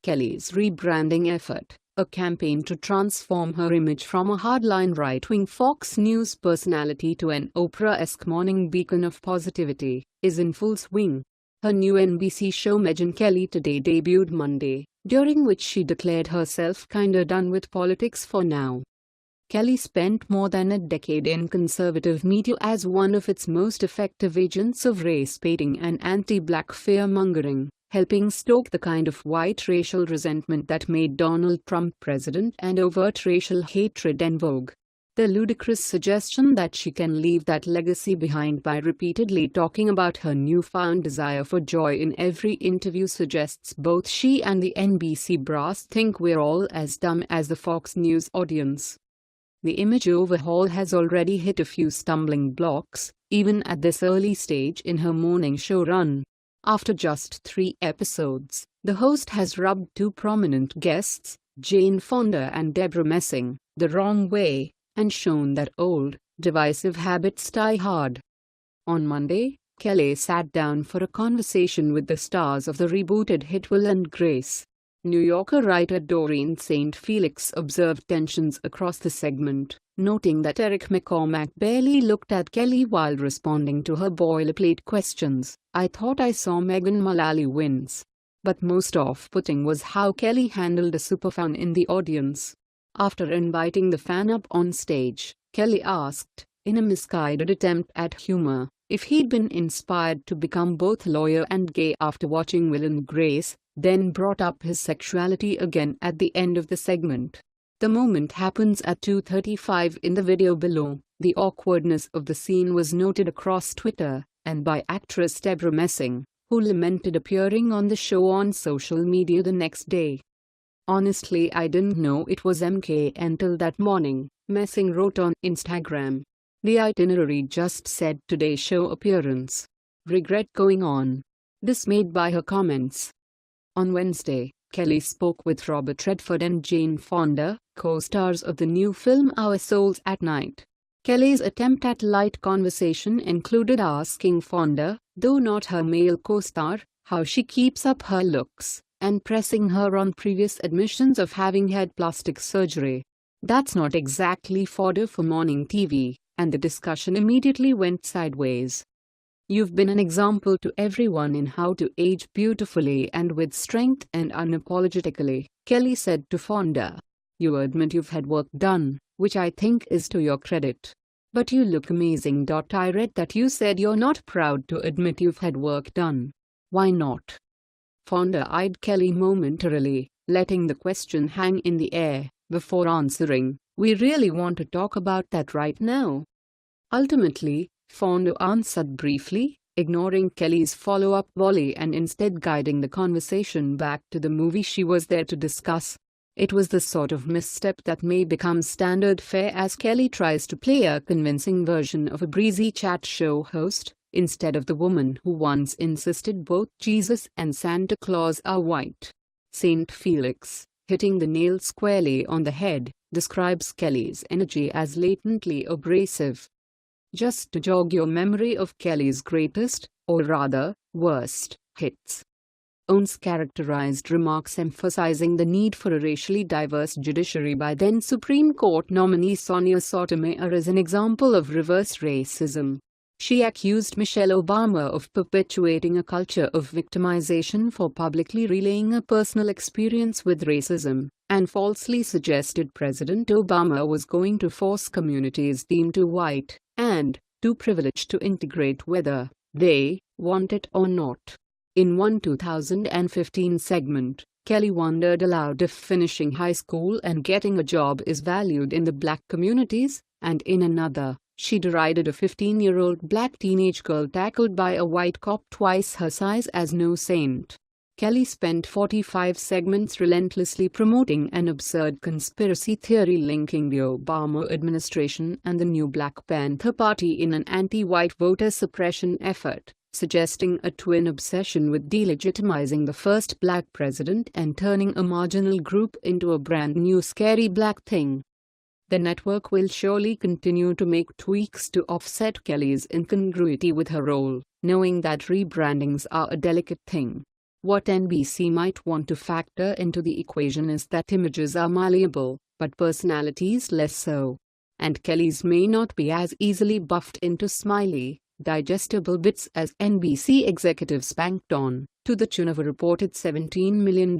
Kelly's rebranding effort, a campaign to transform her image from a hardline right-wing Fox News personality to an Oprah-esque morning beacon of positivity, is in full swing. Her new NBC show Megyn Kelly Today debuted Monday, during which she declared herself kinda done with politics for now. Kelly spent more than a decade in conservative media as one of its most effective agents of race-baiting and anti-black fear-mongering, helping stoke the kind of white racial resentment that made Donald Trump president and overt racial hatred en vogue. The ludicrous suggestion that she can leave that legacy behind by repeatedly talking about her newfound desire for joy in every interview suggests both she and the NBC brass think we're all as dumb as the Fox News audience. The image overhaul has already hit a few stumbling blocks, even at this early stage in her morning show run. After just 3 episodes, the host has rubbed 2 prominent guests, Jane Fonda and Debra Messing, the wrong way, and shown that old, divisive habits die hard. On Monday, Kelly sat down for a conversation with the stars of the rebooted hit Will and Grace. New Yorker writer Doreen St. Felix observed tensions across the segment, noting that Eric McCormack barely looked at Kelly while responding to her boilerplate questions. "I thought I saw Megan Mullally wins." But most off-putting was how Kelly handled a superfan in the audience. After inviting the fan up on stage, Kelly asked, in a misguided attempt at humor, if he'd been inspired to become both lawyer and gay after watching Will and Grace, then brought up his sexuality again at the end of the segment. The moment happens at 2:35 in the video below. The awkwardness of the scene was noted across Twitter, and by actress Debra Messing, who lamented appearing on the show on social media the next day. "Honestly, I didn't know it was MK until that morning," Messing wrote on Instagram. The itinerary just said Today Show appearance. Regret going on. Dismayed by her comments. On Wednesday, Kelly spoke with Robert Redford and Jane Fonda, co-stars of the new film Our Souls at Night. Kelly's attempt at light conversation included asking Fonda, though not her male co-star, how she keeps up her looks, and pressing her on previous admissions of having had plastic surgery. That's not exactly fodder for morning TV, and the discussion immediately went sideways. "You've been an example to everyone in how to age beautifully and with strength and unapologetically," Kelly said to Fonda. "You admit you've had work done, which I think is to your credit. But you look amazing. I read that you said you're not proud to admit you've had work done. Why not?" Fonda eyed Kelly momentarily, letting the question hang in the air, before answering, "We really want to talk about that right now?" Ultimately, Fonda answered briefly, ignoring Kelly's follow-up volley and instead guiding the conversation back to the movie she was there to discuss. It was the sort of misstep that may become standard fare as Kelly tries to play a convincing version of a breezy chat show host, instead of the woman who once insisted both Jesus and Santa Claus are white. St. Felix, hitting the nail squarely on the head, describes Kelly's energy as latently abrasive. Just to jog your memory of Kelly's greatest, or rather, worst, hits. Owns characterized remarks emphasizing the need for a racially diverse judiciary by then Supreme Court nominee Sonia Sotomayor as an example of reverse racism. She accused Michelle Obama of perpetuating a culture of victimization for publicly relaying a personal experience with racism, and falsely suggested President Obama was going to force communities deemed too white and too privileged to integrate whether they want it or not. In one 2015 segment, Kelly wondered aloud if finishing high school and getting a job is valued in the black communities, and in another, she derided a 15-year-old black teenage girl tackled by a white cop twice her size as no saint. Kelly spent 45 segments relentlessly promoting an absurd conspiracy theory linking the Obama administration and the new Black Panther Party in an anti-white voter suppression effort, suggesting a twin obsession with delegitimizing the first black president and turning a marginal group into a brand new scary black thing. The network will surely continue to make tweaks to offset Kelly's incongruity with her role, knowing that rebrandings are a delicate thing. What NBC might want to factor into the equation is that images are malleable, but personalities less so. And Kelly's may not be as easily buffed into smiley, digestible bits as NBC executives banked on, to the tune of a reported $17 million.